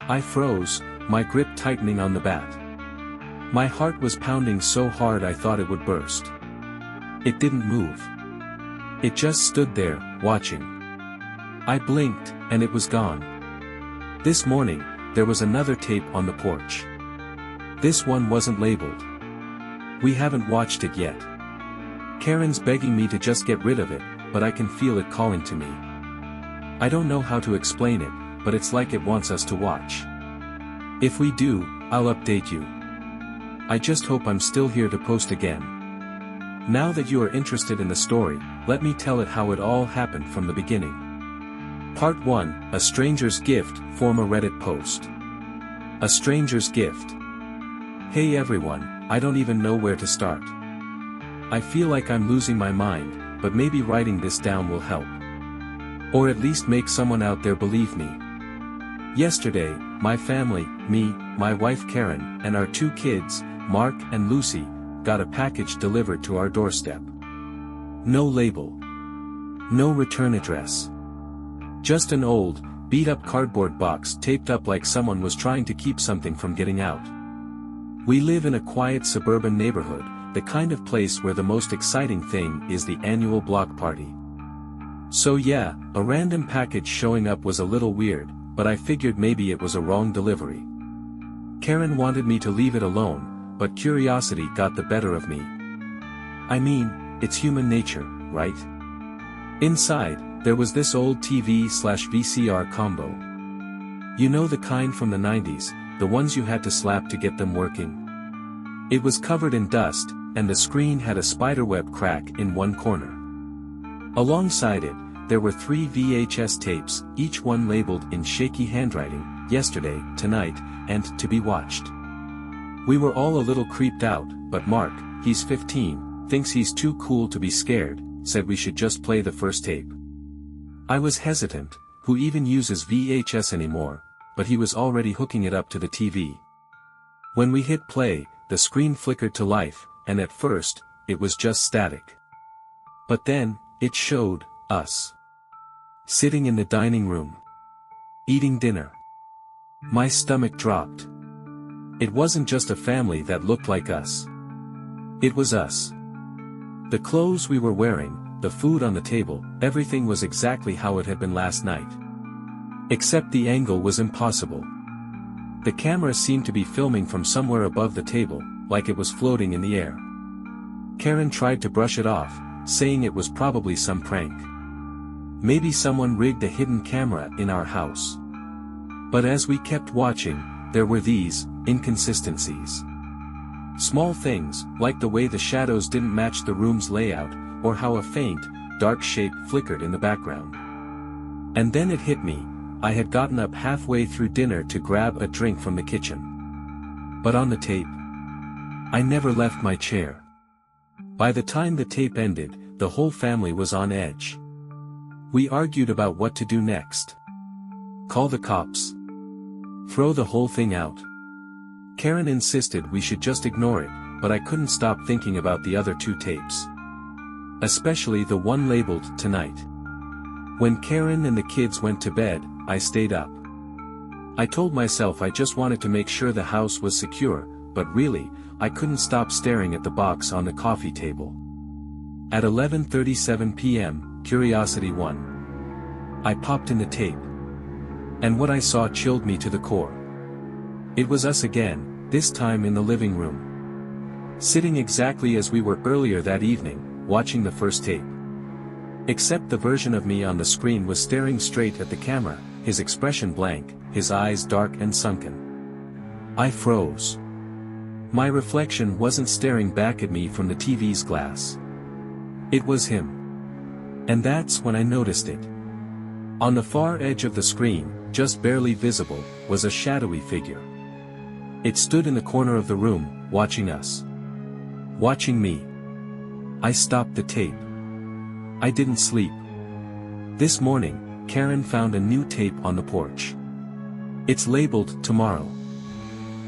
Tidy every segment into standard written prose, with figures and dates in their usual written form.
I froze, my grip tightening on the bat. My heart was pounding so hard I thought it would burst. It didn't move. It just stood there, watching. I blinked, and it was gone. This morning, there was another tape on the porch. This one wasn't labeled. We haven't watched it yet. Karen's begging me to just get rid of it, but I can feel it calling to me. I don't know how to explain it, but it's like it wants us to watch. If we do, I'll update you. I just hope I'm still here to post again. Now that you are interested in the story, let me tell it how it all happened from the beginning. Part 1, A Stranger's Gift, from a Reddit post. A Stranger's Gift. Hey everyone, I don't even know where to start. I feel like I'm losing my mind, but maybe writing this down will help. Or at least make someone out there believe me. Yesterday, my family, me, my wife Karen, and our 2 kids, Mark and Lucy, got a package delivered to our doorstep. No label. No return address. Just an old, beat-up cardboard box taped up like someone was trying to keep something from getting out. We live in a quiet suburban neighborhood, the kind of place where the most exciting thing is the annual block party. So yeah, a random package showing up was a little weird, but I figured maybe it was a wrong delivery. Karen wanted me to leave it alone, but curiosity got the better of me. I mean, it's human nature, right? Inside, there was this old TV/VCR combo. You know, the kind from the 90s, the ones you had to slap to get them working. It was covered in dust, and the screen had a spiderweb crack in one corner. Alongside it, there were 3 VHS tapes, each one labeled in shaky handwriting, yesterday, tonight, and to be watched. We were all a little creeped out, but Mark, he's 15, thinks he's too cool to be scared, said we should just play the first tape. I was hesitant, who even uses VHS anymore, but he was already hooking it up to the TV. When we hit play, the screen flickered to life, and at first, it was just static. But then, it showed us. Sitting in the dining room. Eating dinner. My stomach dropped. It wasn't just a family that looked like us. It was us. The clothes we were wearing, the food on the table, everything was exactly how it had been last night. Except the angle was impossible. The camera seemed to be filming from somewhere above the table, like it was floating in the air. Karen tried to brush it off, saying it was probably some prank. Maybe someone rigged a hidden camera in our house. But as we kept watching, there were these inconsistencies. Small things, like the way the shadows didn't match the room's layout, or how a faint, dark shape flickered in the background. And then it hit me, I had gotten up halfway through dinner to grab a drink from the kitchen. But on the tape, I never left my chair. By the time the tape ended, the whole family was on edge. We argued about what to do next. Call the cops. Throw the whole thing out. Karen insisted we should just ignore it, but I couldn't stop thinking about the other 2 tapes. Especially the one labeled Tonight. When Karen and the kids went to bed, I stayed up. I told myself I just wanted to make sure the house was secure, but really, I couldn't stop staring at the box on the coffee table. At 11:37 p.m., curiosity won. I popped in the tape. And what I saw chilled me to the core. It was us again, this time in the living room. Sitting exactly as we were earlier that evening, watching the first tape. Except the version of me on the screen was staring straight at the camera, his expression blank, his eyes dark and sunken. I froze. My reflection wasn't staring back at me from the TV's glass. It was him. And that's when I noticed it. On the far edge of the screen, just barely visible, was a shadowy figure. It stood in the corner of the room, watching us. Watching me. I stopped the tape. I didn't sleep. This morning, Karen found a new tape on the porch. It's labeled Tomorrow.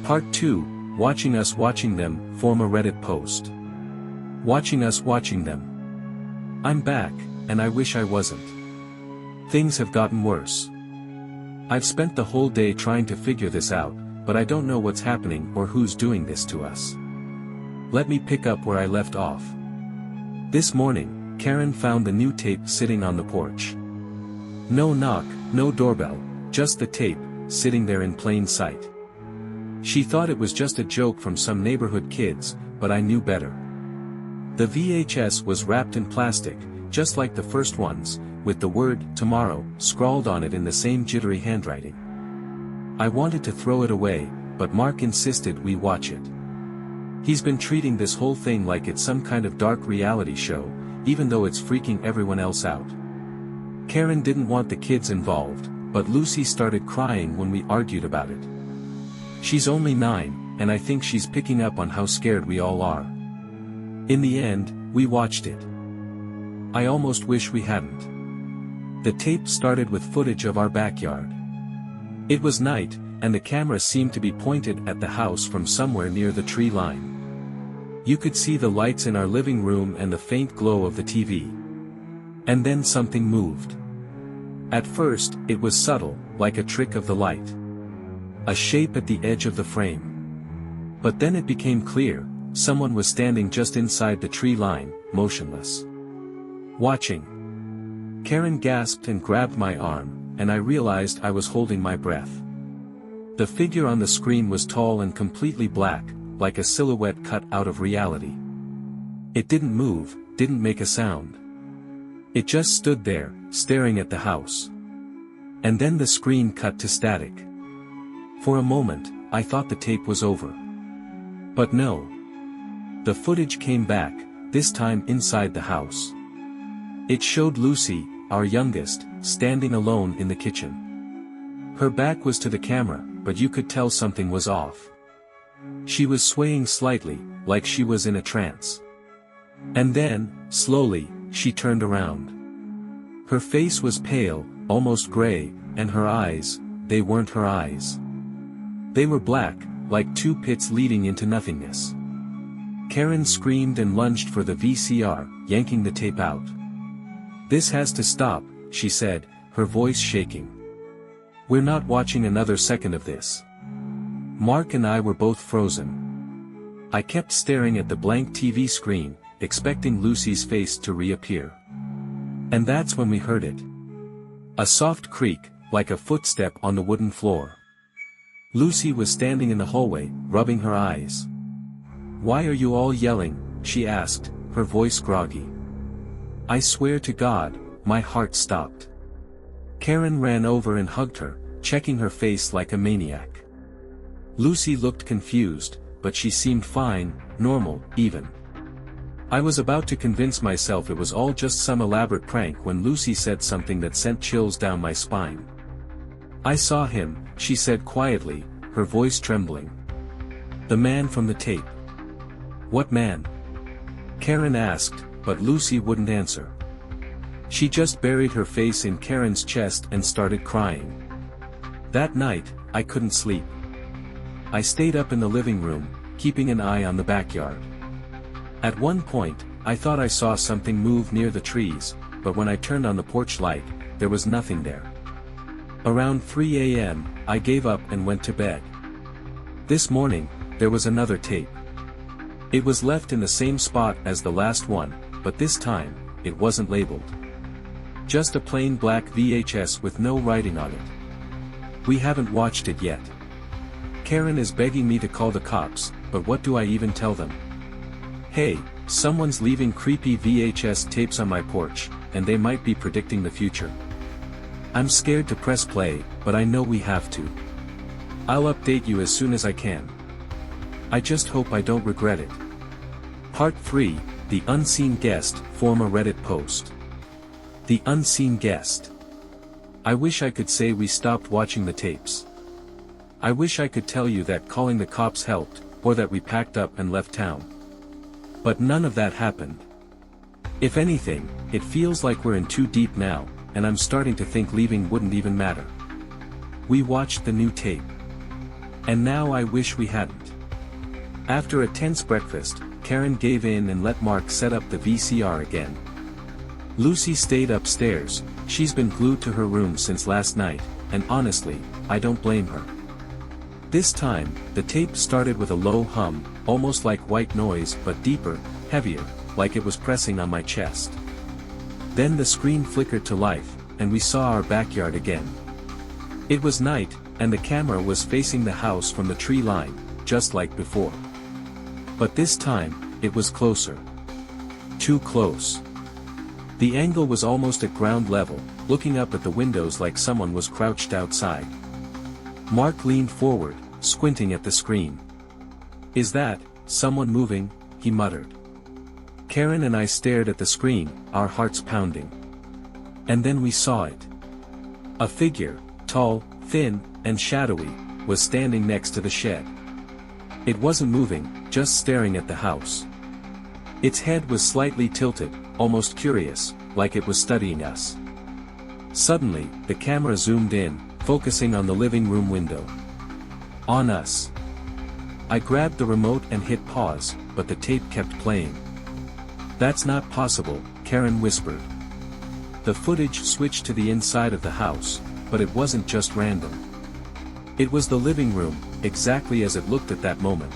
Part 2, Watching Us Watching Them, from a Reddit post. Watching us watching them. I'm back, and I wish I wasn't. Things have gotten worse. I've spent the whole day trying to figure this out, but I don't know what's happening or who's doing this to us. Let me pick up where I left off. This morning, Karen found the new tape sitting on the porch. No knock, no doorbell, just the tape, sitting there in plain sight. She thought it was just a joke from some neighborhood kids, but I knew better. The VHS was wrapped in plastic, just like the first ones, with the word, tomorrow, scrawled on it in the same jittery handwriting. I wanted to throw it away, but Mark insisted we watch it. He's been treating this whole thing like it's some kind of dark reality show, even though it's freaking everyone else out. Karen didn't want the kids involved, but Lucy started crying when we argued about it. She's only 9, and I think she's picking up on how scared we all are. In the end, we watched it. I almost wish we hadn't. The tape started with footage of our backyard. It was night, and the camera seemed to be pointed at the house from somewhere near the tree line. You could see the lights in our living room and the faint glow of the TV. And then something moved. At first, it was subtle, like a trick of the light. A shape at the edge of the frame. But then it became clear, someone was standing just inside the tree line, motionless. Watching. Karen gasped and grabbed my arm, and I realized I was holding my breath. The figure on the screen was tall and completely black, like a silhouette cut out of reality. It didn't move, didn't make a sound. It just stood there, staring at the house. And then the screen cut to static. For a moment, I thought the tape was over. But no. The footage came back, this time inside the house. It showed Lucy, our youngest, standing alone in the kitchen. Her back was to the camera, but you could tell something was off. She was swaying slightly, like she was in a trance. And then, slowly, she turned around. Her face was pale, almost gray, and her eyes, they weren't her eyes. They were black, like two pits leading into nothingness. Karen screamed and lunged for the VCR, yanking the tape out. "This has to stop," she said, her voice shaking. "We're not watching another second of this." Mark and I were both frozen. I kept staring at the blank TV screen, expecting Lucy's face to reappear. And that's when we heard it. A soft creak, like a footstep on the wooden floor. Lucy was standing in the hallway, rubbing her eyes. "Why are you all yelling?" she asked, her voice groggy. I swear to God, my heart stopped. Karen ran over and hugged her, checking her face like a maniac. Lucy looked confused, but she seemed fine, normal, even. I was about to convince myself it was all just some elaborate prank when Lucy said something that sent chills down my spine. "I saw him," she said quietly, her voice trembling. "The man from the tape." "What man?" Karen asked, but Lucy wouldn't answer. She just buried her face in Karen's chest and started crying. That night, I couldn't sleep. I stayed up in the living room, keeping an eye on the backyard. At one point, I thought I saw something move near the trees, but when I turned on the porch light, there was nothing there. Around 3 a.m., I gave up and went to bed. This morning, there was another tape. It was left in the same spot as the last one, but this time, it wasn't labeled. Just a plain black VHS with no writing on it. We haven't watched it yet. Karen is begging me to call the cops, but what do I even tell them? Hey, someone's leaving creepy VHS tapes on my porch, and they might be predicting the future. I'm scared to press play, but I know we have to. I'll update you as soon as I can. I just hope I don't regret it. Part 3, The Unseen Guest, former Reddit post. The Unseen Guest. I wish I could say we stopped watching the tapes. I wish I could tell you that calling the cops helped, or that we packed up and left town. But none of that happened. If anything, it feels like we're in too deep now, and I'm starting to think leaving wouldn't even matter. We watched the new tape. And now I wish we hadn't. After a tense breakfast, Karen gave in and let Mark set up the VCR again. Lucy stayed upstairs, she's been glued to her room since last night, and honestly, I don't blame her. This time, the tape started with a low hum, almost like white noise but deeper, heavier, like it was pressing on my chest. Then the screen flickered to life, and we saw our backyard again. It was night, and the camera was facing the house from the tree line, just like before. But this time, it was closer. Too close. The angle was almost at ground level, looking up at the windows like someone was crouched outside. Mark leaned forward, squinting at the screen. "Is that someone moving?" he muttered. Karen and I stared at the screen, our hearts pounding. And then we saw it. A figure, tall, thin, and shadowy, was standing next to the shed. It wasn't moving, just staring at the house. Its head was slightly tilted, almost curious, like it was studying us. Suddenly, the camera zoomed in, focusing on the living room window. On us. I grabbed the remote and hit pause, but the tape kept playing. "That's not possible," Karen whispered. The footage switched to the inside of the house, but it wasn't just random. It was the living room, exactly as it looked at that moment.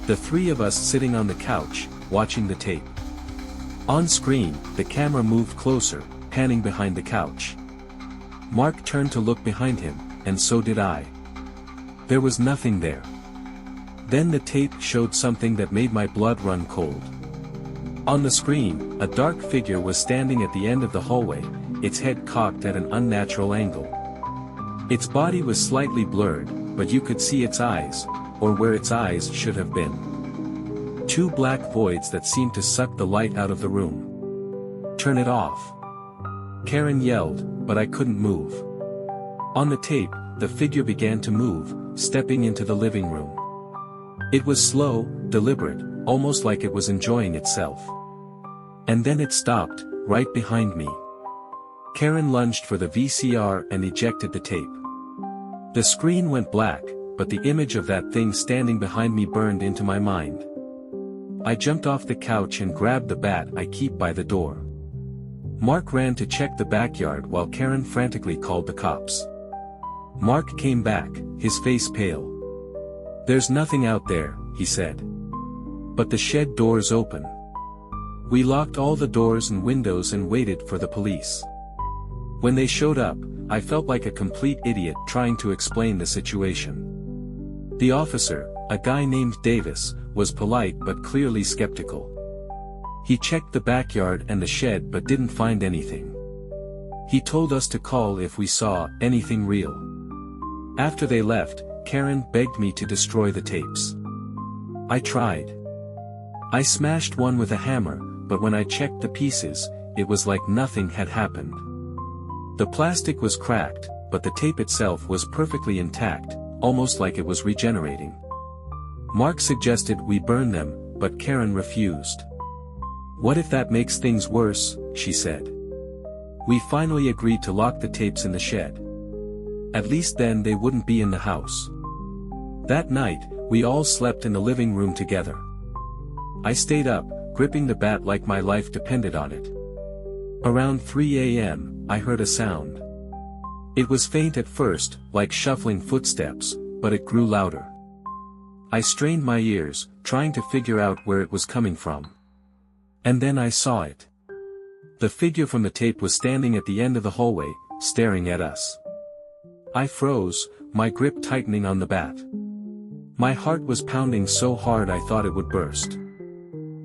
The three of us sitting on the couch, watching the tape. On screen, the camera moved closer, panning behind the couch. Mark turned to look behind him, and so did I. There was nothing there. Then the tape showed something that made my blood run cold. On the screen, a dark figure was standing at the end of the hallway, its head cocked at an unnatural angle. Its body was slightly blurred, but you could see its eyes, or where its eyes should have been. Two black voids that seemed to suck the light out of the room. "Turn it off!" Karen yelled, but I couldn't move. On the tape, the figure began to move, stepping into the living room. It was slow, deliberate, almost like it was enjoying itself. And then it stopped, right behind me. Karen lunged for the VCR and ejected the tape. The screen went black, but the image of that thing standing behind me burned into my mind. I jumped off the couch and grabbed the bat I keep by the door. Mark ran to check the backyard while Karen frantically called the cops. Mark came back, his face pale. "There's nothing out there," he said. "But the shed door's open." We locked all the doors and windows and waited for the police. When they showed up, I felt like a complete idiot trying to explain the situation. The officer, a guy named Davis, was polite but clearly skeptical. He checked the backyard and the shed but didn't find anything. He told us to call if we saw anything real. After they left, Karen begged me to destroy the tapes. I tried. I smashed one with a hammer, but when I checked the pieces, it was like nothing had happened. The plastic was cracked, but the tape itself was perfectly intact, almost like it was regenerating. Mark suggested we burn them, but Karen refused. "What if that makes things worse?" she said. We finally agreed to lock the tapes in the shed. At least then they wouldn't be in the house. That night, we all slept in the living room together. I stayed up, gripping the bat like my life depended on it. Around 3 a.m., I heard a sound. It was faint at first, like shuffling footsteps, but it grew louder. I strained my ears, trying to figure out where it was coming from. And then I saw it. The figure from the tape was standing at the end of the hallway, staring at us. I froze, my grip tightening on the bat. My heart was pounding so hard I thought it would burst.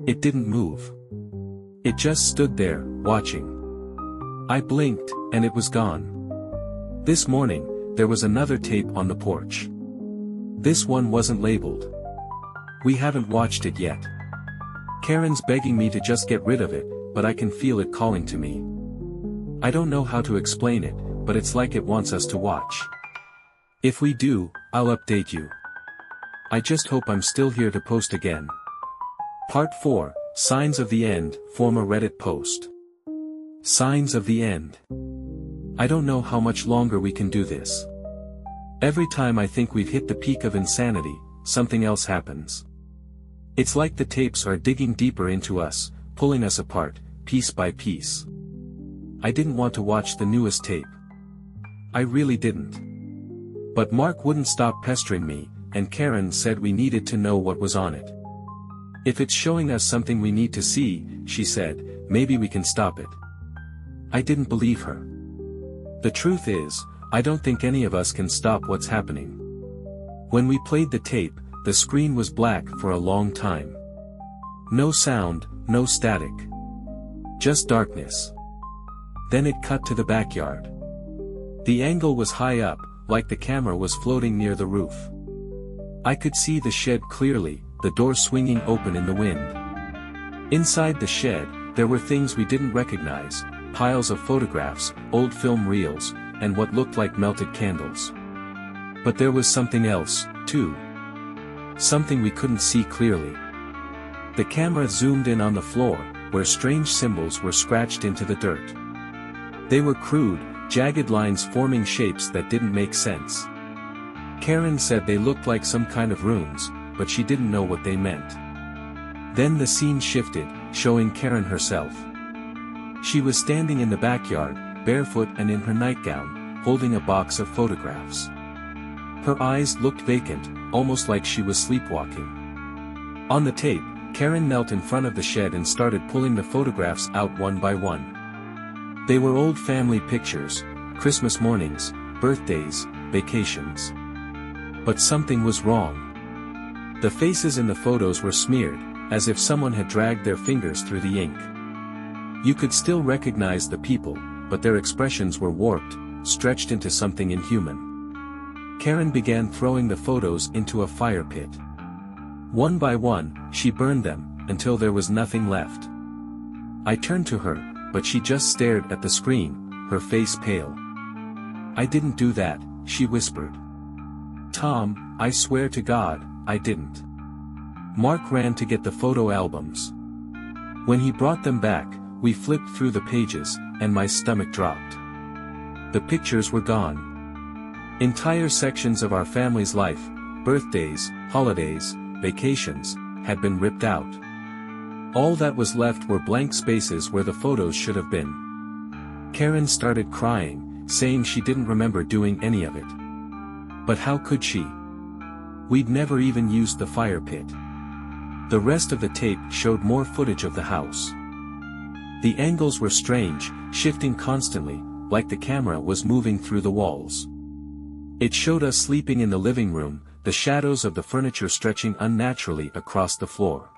It didn't move. It just stood there, watching. I blinked, and it was gone. This morning, there was another tape on the porch. This one wasn't labeled. We haven't watched it yet. Karen's begging me to just get rid of it, but I can feel it calling to me. I don't know how to explain it, but it's like it wants us to watch. If we do, I'll update you. I just hope I'm still here to post again. Part 4, Signs of the End, former Reddit post. Signs of the End. I don't know how much longer we can do this. Every time I think we've hit the peak of insanity, something else happens. It's like the tapes are digging deeper into us, pulling us apart, piece by piece. I didn't want to watch the newest tape. I really didn't. But Mark wouldn't stop pestering me, and Karen said we needed to know what was on it. If it's showing us something we need to see, she said, maybe we can stop it. I didn't believe her. The truth is, I don't think any of us can stop what's happening. When we played the tape, the screen was black for a long time. No sound, no static. Just darkness. Then it cut to the backyard. The angle was high up, like the camera was floating near the roof. I could see the shed clearly, the door swinging open in the wind. Inside the shed, there were things we didn't recognize, piles of photographs, old film reels, and what looked like melted candles. But there was something else, too. Something we couldn't see clearly. The camera zoomed in on the floor, where strange symbols were scratched into the dirt. They were crude, jagged lines forming shapes that didn't make sense. Karen said they looked like some kind of runes, but she didn't know what they meant. Then the scene shifted, showing Karen herself. She was standing in the backyard, barefoot and in her nightgown, holding a box of photographs. Her eyes looked vacant, almost like she was sleepwalking. On the tape, Karen knelt in front of the shed and started pulling the photographs out one by one. They were old family pictures, Christmas mornings, birthdays, vacations. But something was wrong. The faces in the photos were smeared, as if someone had dragged their fingers through the ink. You could still recognize the people, but their expressions were warped, stretched into something inhuman. Karen began throwing the photos into a fire pit. One by one, she burned them, until there was nothing left. I turned to her, but she just stared at the screen, her face pale. I didn't do that, she whispered. Tom, I swear to God, I didn't. Mark ran to get the photo albums. When he brought them back, we flipped through the pages, and my stomach dropped. The pictures were gone. Entire sections of our family's life, birthdays, holidays, vacations, had been ripped out. All that was left were blank spaces where the photos should have been. Karen started crying, saying she didn't remember doing any of it. But how could she? We'd never even used the fire pit. The rest of the tape showed more footage of the house. The angles were strange, shifting constantly, like the camera was moving through the walls. It showed us sleeping in the living room, the shadows of the furniture stretching unnaturally across the floor.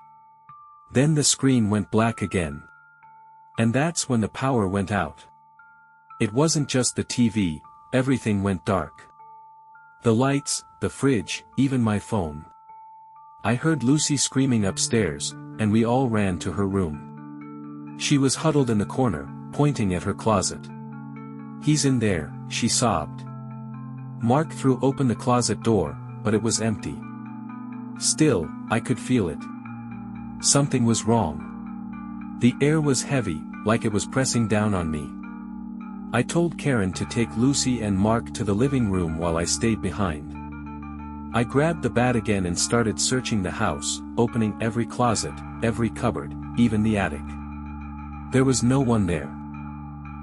Then the screen went black again. And that's when the power went out. It wasn't just the TV, everything went dark. The lights, the fridge, even my phone. I heard Lucy screaming upstairs, and we all ran to her room. She was huddled in the corner, pointing at her closet. He's in there, she sobbed. Mark threw open the closet door, but it was empty. Still, I could feel it. Something was wrong. The air was heavy, like it was pressing down on me. I told Karen to take Lucy and Mark to the living room while I stayed behind. I grabbed the bat again and started searching the house, opening every closet, every cupboard, even the attic. There was no one there.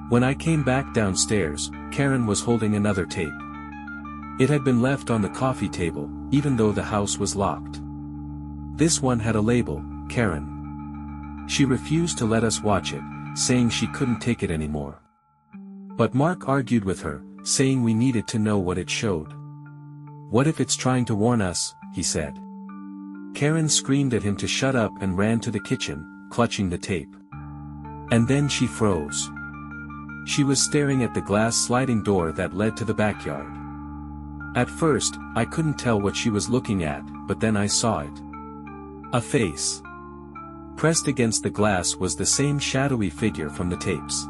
When I came back downstairs, Karen was holding another tape. It had been left on the coffee table, even though the house was locked. This one had a label, Karen. She refused to let us watch it, saying she couldn't take it anymore. But Mark argued with her, saying we needed to know what it showed. What if it's trying to warn us, he said. Karen screamed at him to shut up and ran to the kitchen, clutching the tape. And then she froze. She was staring at the glass sliding door that led to the backyard. At first, I couldn't tell what she was looking at, but then I saw it. A face. Pressed against the glass was the same shadowy figure from the tapes.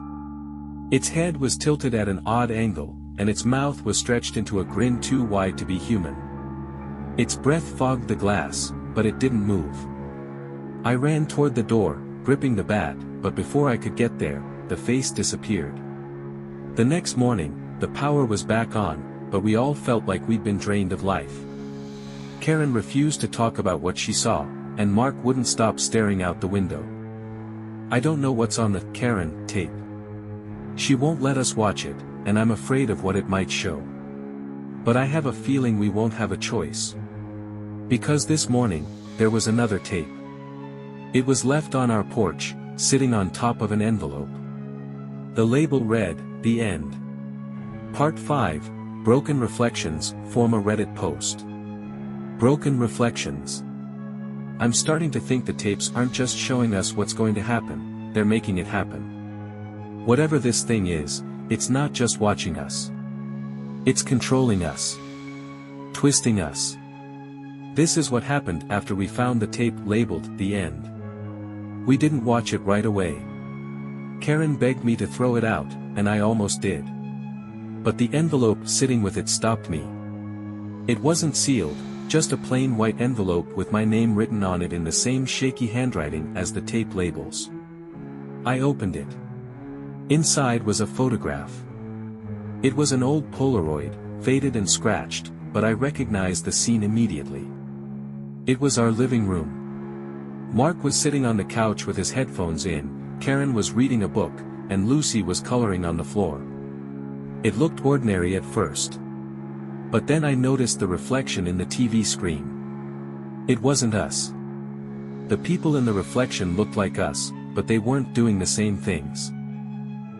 Its head was tilted at an odd angle, and its mouth was stretched into a grin too wide to be human. Its breath fogged the glass, but it didn't move. I ran toward the door, gripping the bat, but before I could get there, the face disappeared. The next morning, the power was back on, but we all felt like we'd been drained of life. Karen refused to talk about what she saw, and Mark wouldn't stop staring out the window. I don't know what's on the Karen tape. She won't let us watch it, and I'm afraid of what it might show. But I have a feeling we won't have a choice. Because this morning, there was another tape. It was left on our porch, sitting on top of an envelope. The label read, "The End. Part 5, Broken Reflections," from a Reddit post. Broken reflections. I'm starting to think the tapes aren't just showing us what's going to happen, they're making it happen. Whatever this thing is, it's not just watching us. It's controlling us. Twisting us. This is what happened after we found the tape labeled "The End." We didn't watch it right away. Karen begged me to throw it out, and I almost did. But the envelope sitting with it stopped me. It wasn't sealed, just a plain white envelope with my name written on it in the same shaky handwriting as the tape labels. I opened it. Inside was a photograph. It was an old Polaroid, faded and scratched, but I recognized the scene immediately. It was our living room. Mark was sitting on the couch with his headphones in, Karen was reading a book, and Lucy was coloring on the floor. It looked ordinary at first. But then I noticed the reflection in the TV screen. It wasn't us. The people in the reflection looked like us, but they weren't doing the same things.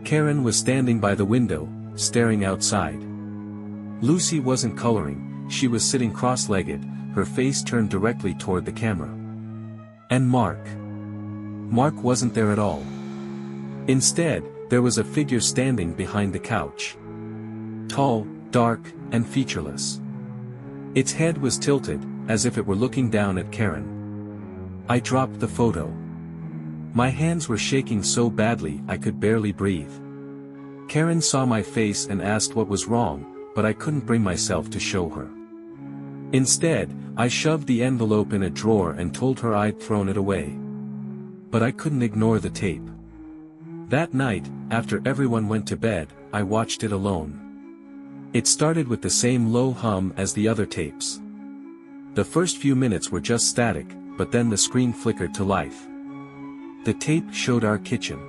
Karen was standing by the window, staring outside. Lucy wasn't coloring, she was sitting cross-legged, her face turned directly toward the camera. And Mark wasn't there at all. Instead, there was a figure standing behind the couch. Tall, dark, and featureless. Its head was tilted, as if it were looking down at Karen. I dropped the photo. My hands were shaking so badly I could barely breathe. Karen saw my face and asked what was wrong, but I couldn't bring myself to show her. Instead, I shoved the envelope in a drawer and told her I'd thrown it away. But I couldn't ignore the tape. That night, after everyone went to bed, I watched it alone. It started with the same low hum as the other tapes. The first few minutes were just static, but then the screen flickered to life. The tape showed our kitchen.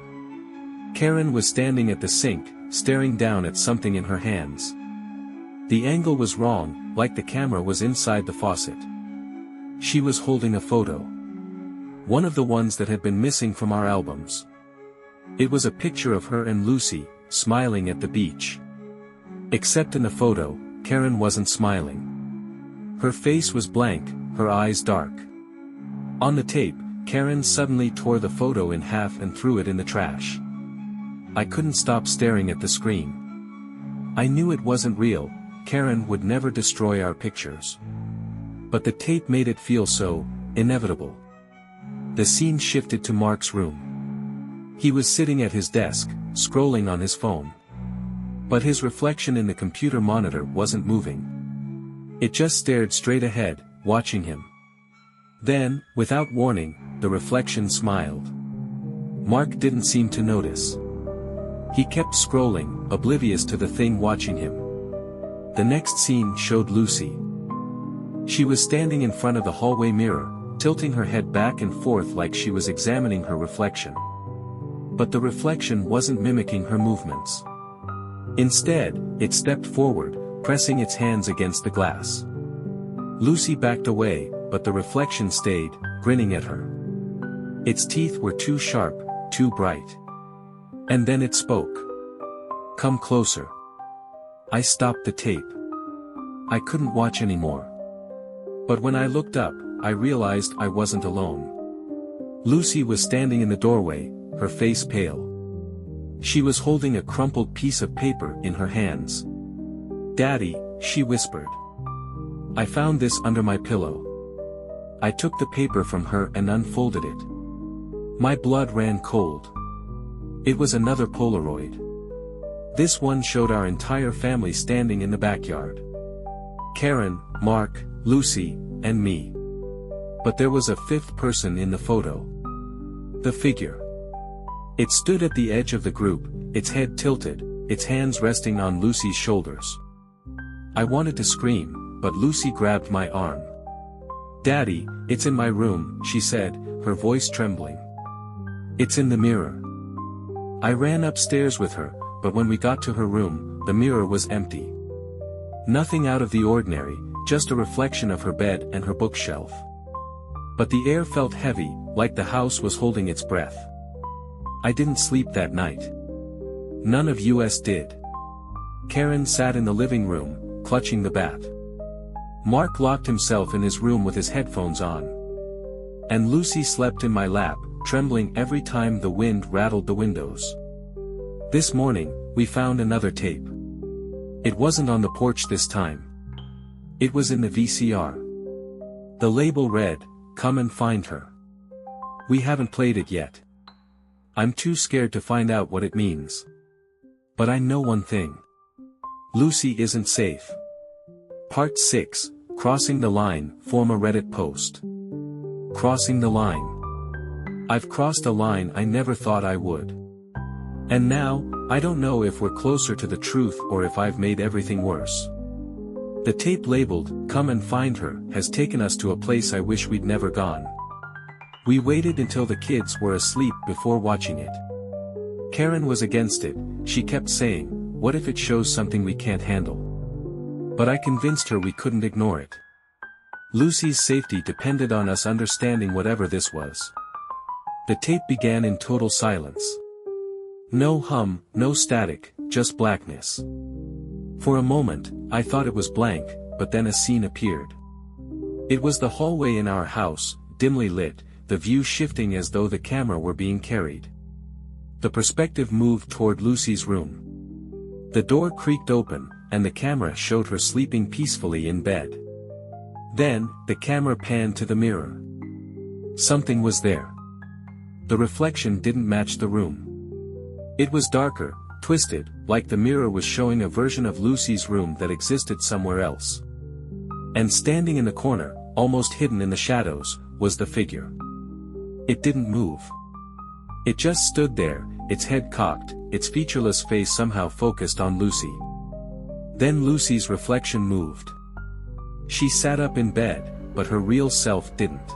Karen was standing at the sink, staring down at something in her hands. The angle was wrong, like the camera was inside the faucet. She was holding a photo. One of the ones that had been missing from our albums. It was a picture of her and Lucy, smiling at the beach. Except in the photo, Karen wasn't smiling. Her face was blank, her eyes dark. On the tape, Karen suddenly tore the photo in half and threw it in the trash. I couldn't stop staring at the screen. I knew it wasn't real, Karen would never destroy our pictures. But the tape made it feel so inevitable. The scene shifted to Mark's room. He was sitting at his desk, scrolling on his phone. But his reflection in the computer monitor wasn't moving. It just stared straight ahead, watching him. Then, without warning, the reflection smiled. Mark didn't seem to notice. He kept scrolling, oblivious to the thing watching him. The next scene showed Lucy. She was standing in front of the hallway mirror, tilting her head back and forth like she was examining her reflection. But the reflection wasn't mimicking her movements. Instead, it stepped forward, pressing its hands against the glass. Lucy backed away, but the reflection stayed, grinning at her. Its teeth were too sharp, too bright. And then it spoke. "Come closer." I stopped the tape. I couldn't watch anymore. But when I looked up, I realized I wasn't alone. Lucy was standing in the doorway, her face pale. She was holding a crumpled piece of paper in her hands. "Daddy," she whispered. "I found this under my pillow." I took the paper from her and unfolded it. My blood ran cold. It was another Polaroid. This one showed our entire family standing in the backyard. Karen, Mark, Lucy, and me. But there was a fifth person in the photo. The figure. It stood at the edge of the group, its head tilted, its hands resting on Lucy's shoulders. I wanted to scream, but Lucy grabbed my arm. "Daddy, it's in my room," she said, her voice trembling. "It's in the mirror." I ran upstairs with her, but when we got to her room, the mirror was empty. Nothing out of the ordinary, just a reflection of her bed and her bookshelf. But the air felt heavy, like the house was holding its breath. I didn't sleep that night. None of us did. Karen sat in the living room, clutching the bat. Mark locked himself in his room with his headphones on. And Lucy slept in my lap, trembling every time the wind rattled the windows. This morning, we found another tape. It wasn't on the porch this time. It was in the VCR. The label read, "Come and find her." We haven't played it yet. I'm too scared to find out what it means. But I know one thing. Lucy isn't safe. Part 6, Crossing the Line, former Reddit post. Crossing the line. I've crossed a line I never thought I would. And now, I don't know if we're closer to the truth or if I've made everything worse. The tape labeled, "Come and Find Her," has taken us to a place I wish we'd never gone. We waited until the kids were asleep before watching it. Karen was against it, she kept saying, "What if it shows something we can't handle?" But I convinced her we couldn't ignore it. Lucy's safety depended on us understanding whatever this was. The tape began in total silence. No hum, no static, just blackness. For a moment, I thought it was blank, but then a scene appeared. It was the hallway in our house, dimly lit, the view shifting as though the camera were being carried. The perspective moved toward Lucy's room. The door creaked open, and the camera showed her sleeping peacefully in bed. Then, the camera panned to the mirror. Something was there. The reflection didn't match the room. It was darker, twisted, like the mirror was showing a version of Lucy's room that existed somewhere else. And standing in the corner, almost hidden in the shadows, was the figure. It didn't move. It just stood there, its head cocked, its featureless face somehow focused on Lucy. Then Lucy's reflection moved. She sat up in bed, but her real self didn't.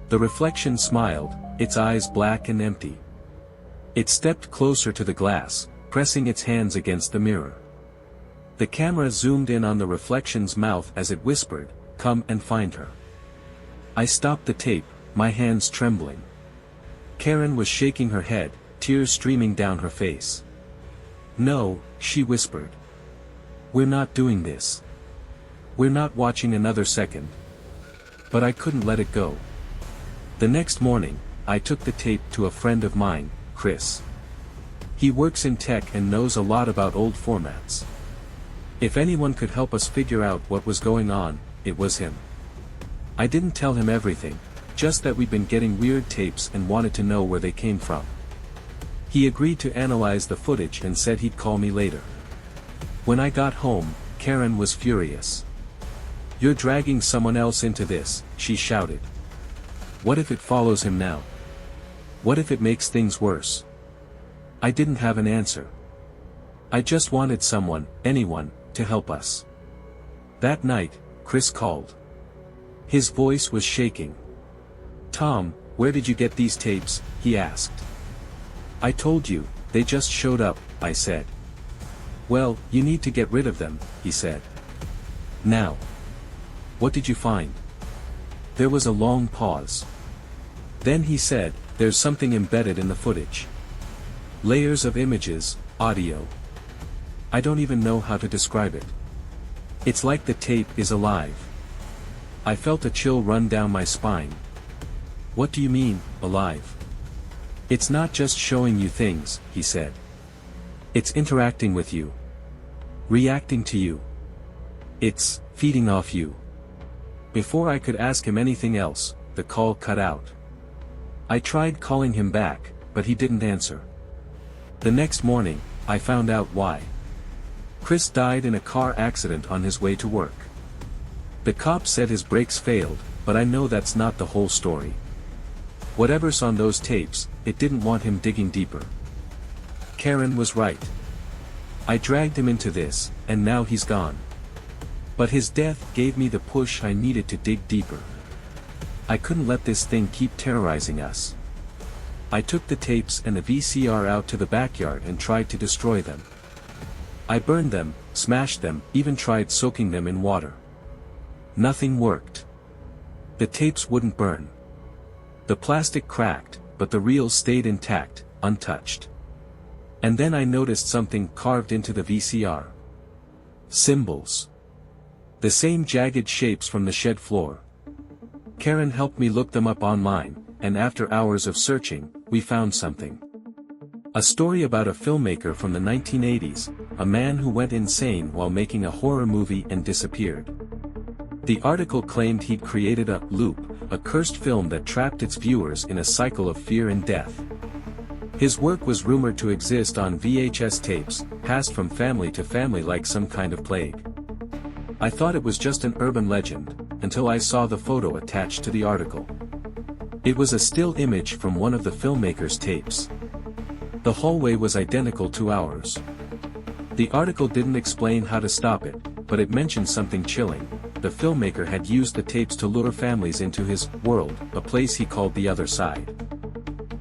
The reflection smiled, its eyes black and empty. It stepped closer to the glass, pressing its hands against the mirror. The camera zoomed in on the reflection's mouth as it whispered, "Come and find her." I stopped the tape, my hands trembling. Karen was shaking her head, tears streaming down her face. "No," she whispered. "We're not doing this. We're not watching another second." But I couldn't let it go. The next morning, I took the tape to a friend of mine, Chris. He works in tech and knows a lot about old formats. If anyone could help us figure out what was going on, it was him. I didn't tell him everything, just that we'd been getting weird tapes and wanted to know where they came from. He agreed to analyze the footage and said he'd call me later. When I got home, Karen was furious. "You're dragging someone else into this," she shouted. "What if it follows him now? What if it makes things worse?" I didn't have an answer. I just wanted someone, anyone, to help us. That night, Chris called. His voice was shaking. "Tom, where did you get these tapes?" he asked. "I told you, they just showed up," I said. "Well, you need to get rid of them," he said. "Now. What did you find?" There was a long pause. Then he said, "There's something embedded in the footage. Layers of images, audio. I don't even know how to describe it. It's like the tape is alive." I felt a chill run down my spine. "What do you mean, alive?" "It's not just showing you things," he said. "It's interacting with you. Reacting to you. It's feeding off you." Before I could ask him anything else, the call cut out. I tried calling him back, but he didn't answer. The next morning, I found out why. Chris died in a car accident on his way to work. The cop said his brakes failed, but I know that's not the whole story. Whatever's on those tapes, it didn't want him digging deeper. Karen was right. I dragged him into this, and now he's gone. But his death gave me the push I needed to dig deeper. I couldn't let this thing keep terrorizing us. I took the tapes and the VCR out to the backyard and tried to destroy them. I burned them, smashed them, even tried soaking them in water. Nothing worked. The tapes wouldn't burn. The plastic cracked, but the reels stayed intact, untouched. And then I noticed something carved into the VCR. Symbols. The same jagged shapes from the shed floor. Karen helped me look them up online, and after hours of searching, we found something. A story about a filmmaker from the 1980s, a man who went insane while making a horror movie and disappeared. The article claimed he'd created a loop, a cursed film that trapped its viewers in a cycle of fear and death. His work was rumored to exist on VHS tapes, passed from family to family like some kind of plague. I thought it was just an urban legend, until I saw the photo attached to the article. It was a still image from one of the filmmaker's tapes. The hallway was identical to ours. The article didn't explain how to stop it, but it mentioned something chilling. The filmmaker had used the tapes to lure families into his world, a place he called the other side.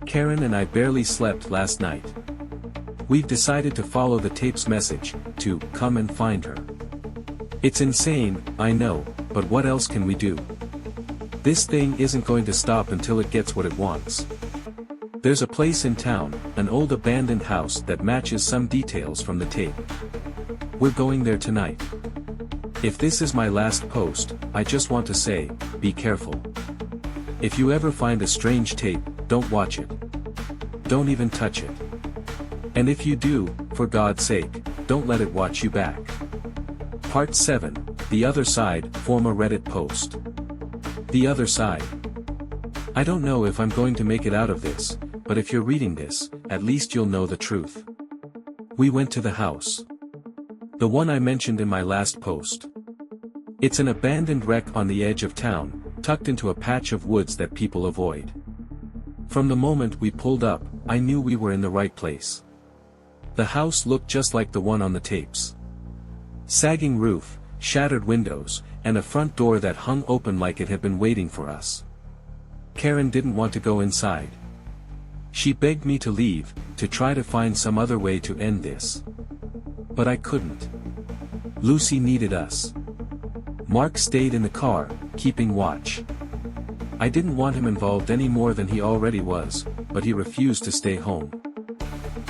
Karen and I barely slept last night. We've decided to follow the tape's message, to come and find her. It's insane, I know, but what else can we do? This thing isn't going to stop until it gets what it wants. There's a place in town, an old abandoned house that matches some details from the tape. We're going there tonight. If this is my last post, I just want to say, be careful. If you ever find a strange tape, don't watch it. Don't even touch it. And if you do, for God's sake, don't let it watch you back. Part 7, The Other Side, former Reddit post. The Other Side. I don't know if I'm going to make it out of this, but if you're reading this, at least you'll know the truth. We went to the house. The one I mentioned in my last post. It's an abandoned wreck on the edge of town, tucked into a patch of woods that people avoid. From the moment we pulled up, I knew we were in the right place. The house looked just like the one on the tapes. Sagging roof, shattered windows, and a front door that hung open like it had been waiting for us. Karen didn't want to go inside. She begged me to leave, to try to find some other way to end this. But I couldn't. Lucy needed us. Mark stayed in the car, keeping watch. I didn't want him involved any more than he already was, but he refused to stay home.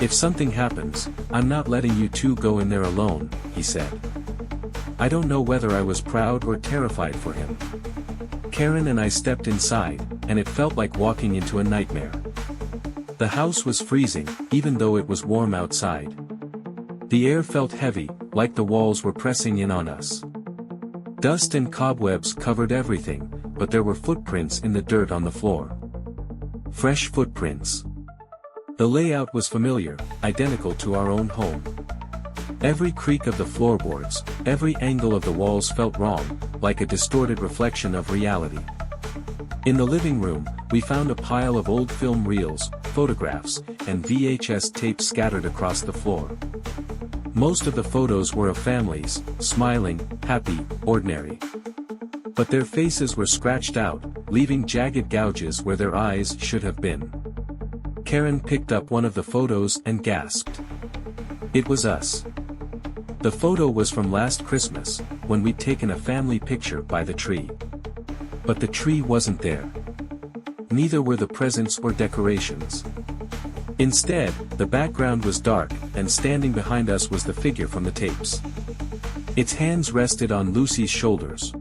If something happens, I'm not letting you two go in there alone, he said. I don't know whether I was proud or terrified for him. Karen and I stepped inside, and it felt like walking into a nightmare. The house was freezing, even though it was warm outside. The air felt heavy, like the walls were pressing in on us. Dust and cobwebs covered everything, but there were footprints in the dirt on the floor. Fresh footprints. The layout was familiar, identical to our own home. Every creak of the floorboards, every angle of the walls felt wrong, like a distorted reflection of reality. In the living room, we found a pile of old film reels, photographs, and VHS tapes scattered across the floor. Most of the photos were of families, smiling, happy, ordinary. But their faces were scratched out, leaving jagged gouges where their eyes should have been. Karen picked up one of the photos and gasped. It was us. The photo was from last Christmas, when we'd taken a family picture by the tree. But the tree wasn't there. Neither were the presents or decorations. Instead, the background was dark, and standing behind us was the figure from the tapes. Its hands rested on Lucy's shoulders.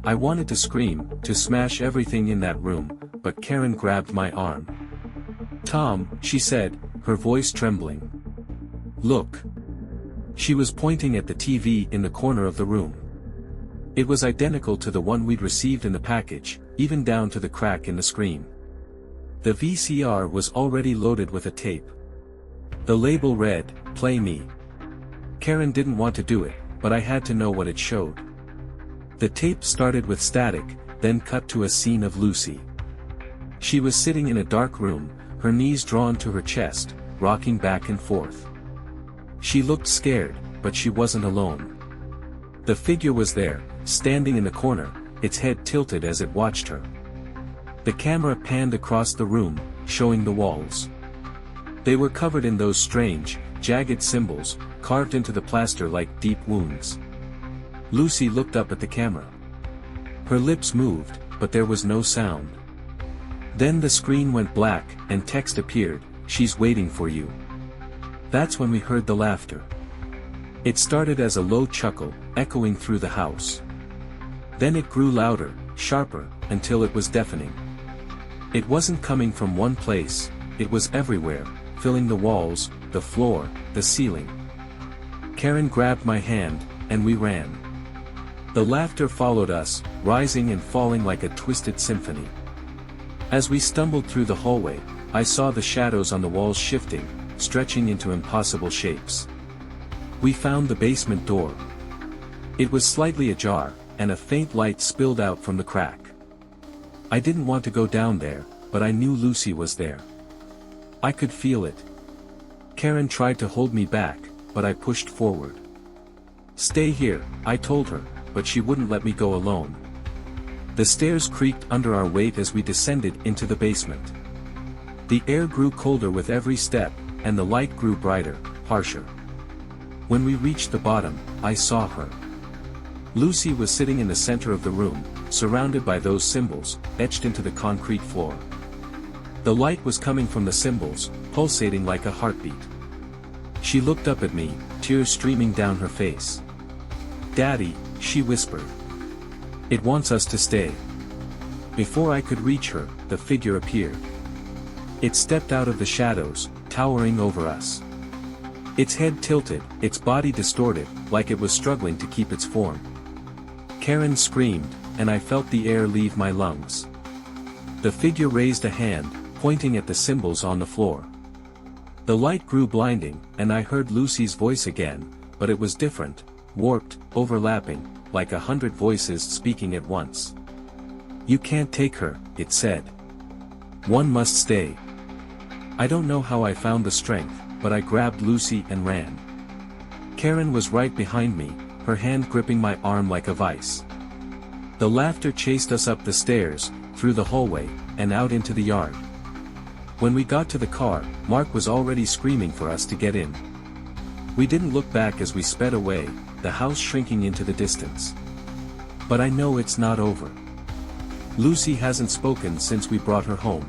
I wanted to scream, to smash everything in that room, but Karen grabbed my arm. Tom, she said, her voice trembling. Look. She was pointing at the TV in the corner of the room. It was identical to the one we'd received in the package, even down to the crack in the screen. The VCR was already loaded with a tape. The label read, "Play Me." Karen didn't want to do it, but I had to know what it showed. The tape started with static, then cut to a scene of Lucy. She was sitting in a dark room, her knees drawn to her chest, rocking back and forth. She looked scared, but she wasn't alone. The figure was there, standing in the corner, its head tilted as it watched her. The camera panned across the room, showing the walls. They were covered in those strange, jagged symbols, carved into the plaster like deep wounds. Lucy looked up at the camera. Her lips moved, but there was no sound. Then the screen went black, and text appeared, "She's waiting for you." That's when we heard the laughter. It started as a low chuckle, echoing through the house. Then it grew louder, sharper, until it was deafening. It wasn't coming from one place, it was everywhere, filling the walls, the floor, the ceiling. Karen grabbed my hand, and we ran. The laughter followed us, rising and falling like a twisted symphony. As we stumbled through the hallway, I saw the shadows on the walls shifting, stretching into impossible shapes. We found the basement door. It was slightly ajar, and a faint light spilled out from the crack. I didn't want to go down there, but I knew Lucy was there. I could feel it. Karen tried to hold me back, but I pushed forward. "Stay here," I told her, but she wouldn't let me go alone. The stairs creaked under our weight as we descended into the basement. The air grew colder with every step, and the light grew brighter, harsher. When we reached the bottom, I saw her. Lucy was sitting in the center of the room, surrounded by those symbols, etched into the concrete floor. The light was coming from the symbols, pulsating like a heartbeat. She looked up at me, tears streaming down her face. "Daddy," she whispered. "It wants us to stay." Before I could reach her, the figure appeared. It stepped out of the shadows, towering over us. Its head tilted, its body distorted, like it was struggling to keep its form. Karen screamed, and I felt the air leave my lungs. The figure raised a hand, pointing at the symbols on the floor. The light grew blinding, and I heard Lucy's voice again, but it was different, warped, overlapping, like 100 voices speaking at once. "You can't take her," it said. "One must stay." I don't know how I found the strength, but I grabbed Lucy and ran. Karen was right behind me, her hand gripping my arm like a vice. The laughter chased us up the stairs, through the hallway, and out into the yard. When we got to the car, Mark was already screaming for us to get in. We didn't look back as we sped away, the house shrinking into the distance. But I know it's not over. Lucy hasn't spoken since we brought her home.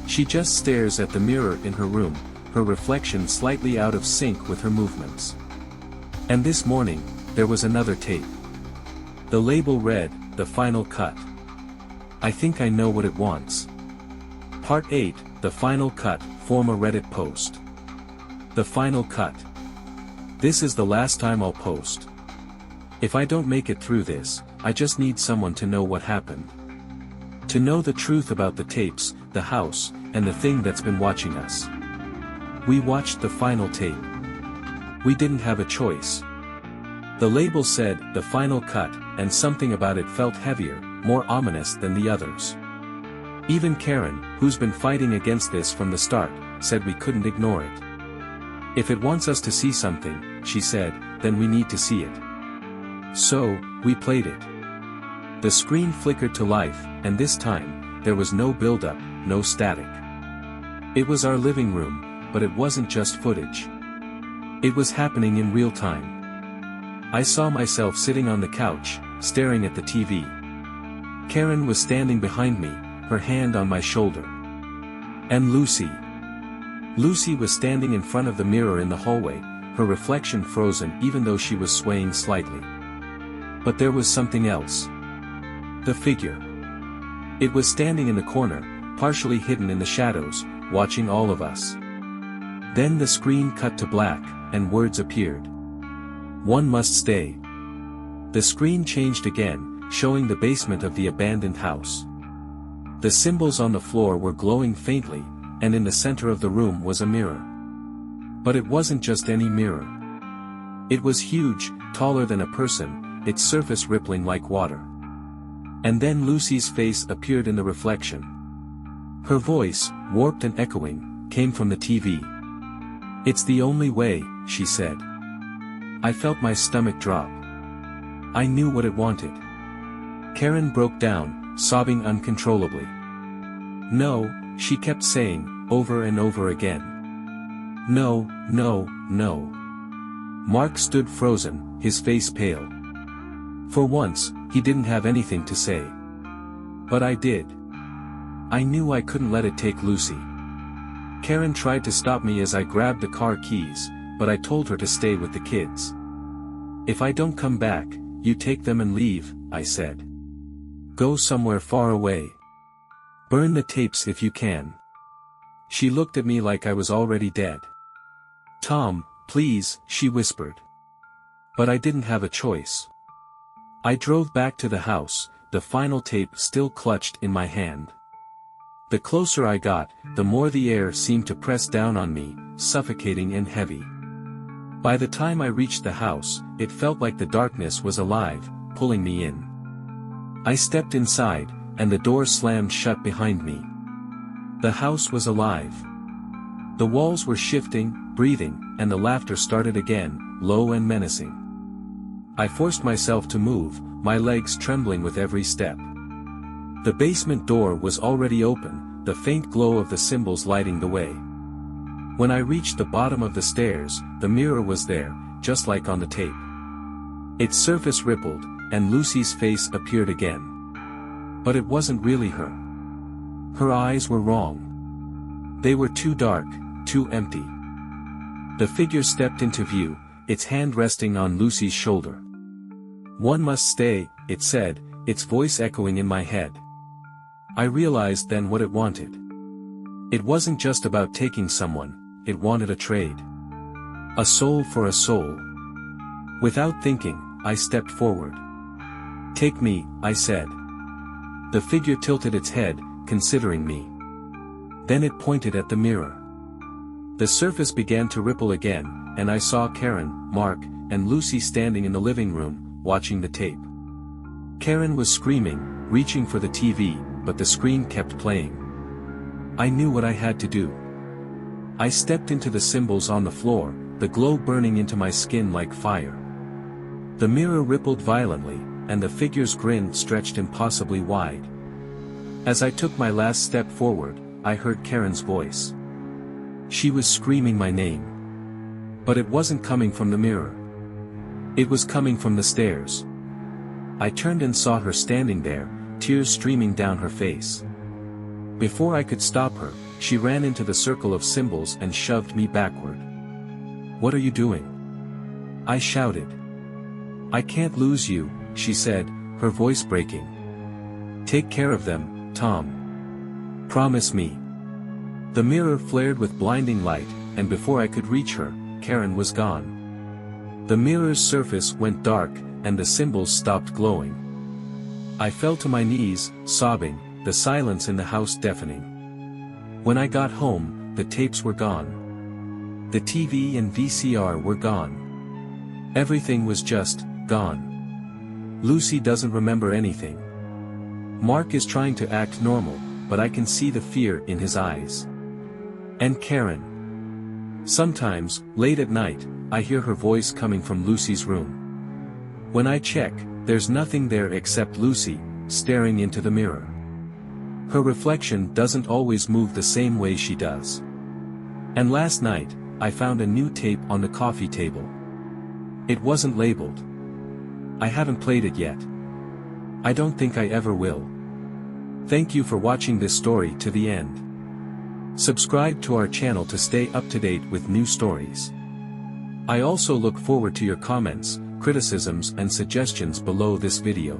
She just stares at the mirror in her room, her reflection slightly out of sync with her movements. And this morning, there was another tape. The label read, "The Final Cut." I think I know what it wants. Part 8, The Final Cut, form a Reddit post. The Final Cut. This is the last time I'll post. If I don't make it through this, I just need someone to know what happened. To know the truth about the tapes, the house, and the thing that's been watching us. We watched the final tape. We didn't have a choice. The label said, "The Final Cut," and something about it felt heavier, more ominous than the others. Even Karen, who's been fighting against this from the start, said we couldn't ignore it. "If it wants us to see something," she said, "then we need to see it." So, we played it. The screen flickered to life, and this time, there was no build-up, no static. It was our living room, but it wasn't just footage. It was happening in real time. I saw myself sitting on the couch, staring at the TV. Karen was standing behind me, her hand on my shoulder. And Lucy. Lucy was standing in front of the mirror in the hallway, her reflection frozen even though she was swaying slightly. But there was something else. The figure. It was standing in the corner, partially hidden in the shadows, watching all of us. Then the screen cut to black, and words appeared. "One must stay." The screen changed again, showing the basement of the abandoned house. The symbols on the floor were glowing faintly, and in the center of the room was a mirror. But it wasn't just any mirror. It was huge, taller than a person, its surface rippling like water. And then Lucy's face appeared in the reflection. Her voice, warped and echoing, came from the TV. "It's the only way," she said. I felt my stomach drop. I knew what it wanted. Karen broke down, sobbing uncontrollably. "No," she kept saying, over and over again. No, no, no. Mark stood frozen, his face pale. For once, he didn't have anything to say. But I did. I knew I couldn't let it take Lucy. Karen tried to stop me as I grabbed the car keys, but I told her to stay with the kids. If I don't come back, you take them and leave, I said. Go somewhere far away. Burn the tapes if you can. She looked at me like I was already dead. Tom, please, she whispered. But I didn't have a choice. I drove back to the house, the final tape still clutched in my hand. The closer I got, the more the air seemed to press down on me, suffocating and heavy. By the time I reached the house, it felt like the darkness was alive, pulling me in. I stepped inside, and the door slammed shut behind me. The house was alive. The walls were shifting, breathing, and the laughter started again, low and menacing. I forced myself to move, my legs trembling with every step. The basement door was already open, the faint glow of the symbols lighting the way. When I reached the bottom of the stairs, the mirror was there, just like on the tape. Its surface rippled, and Lucy's face appeared again. But it wasn't really her. Her eyes were wrong. They were too dark, too empty. The figure stepped into view, its hand resting on Lucy's shoulder. One must stay, it said, its voice echoing in my head. I realized then what it wanted. It wasn't just about taking someone, it wanted a trade. A soul for a soul. Without thinking, I stepped forward. Take me, I said. The figure tilted its head, considering me. Then it pointed at the mirror. The surface began to ripple again, and I saw Karen, Mark, and Lucy standing in the living room, watching the tape. Karen was screaming, reaching for the TV, but the screen kept playing. I knew what I had to do. I stepped into the symbols on the floor, the glow burning into my skin like fire. The mirror rippled violently, and the figure's grin stretched impossibly wide. As I took my last step forward, I heard Karen's voice. She was screaming my name. But it wasn't coming from the mirror. It was coming from the stairs. I turned and saw her standing there, tears streaming down her face. Before I could stop her, she ran into the circle of symbols and shoved me backward. What are you doing? I shouted. I can't lose you, she said, her voice breaking. Take care of them, Tom. Promise me. The mirror flared with blinding light, and before I could reach her, Karen was gone. The mirror's surface went dark, and the symbols stopped glowing. I fell to my knees, sobbing, the silence in the house deafening. When I got home, the tapes were gone. The TV and VCR were gone. Everything was just gone. Lucy doesn't remember anything. Mark is trying to act normal, but I can see the fear in his eyes. And Karen. Sometimes, late at night, I hear her voice coming from Lucy's room. When I check, there's nothing there except Lucy, staring into the mirror. Her reflection doesn't always move the same way she does. And last night, I found a new tape on the coffee table. It wasn't labeled. I haven't played it yet. I don't think I ever will. Thank you for watching this story to the end. Subscribe to our channel to stay up to date with new stories. I also look forward to your comments, criticisms and suggestions below this video.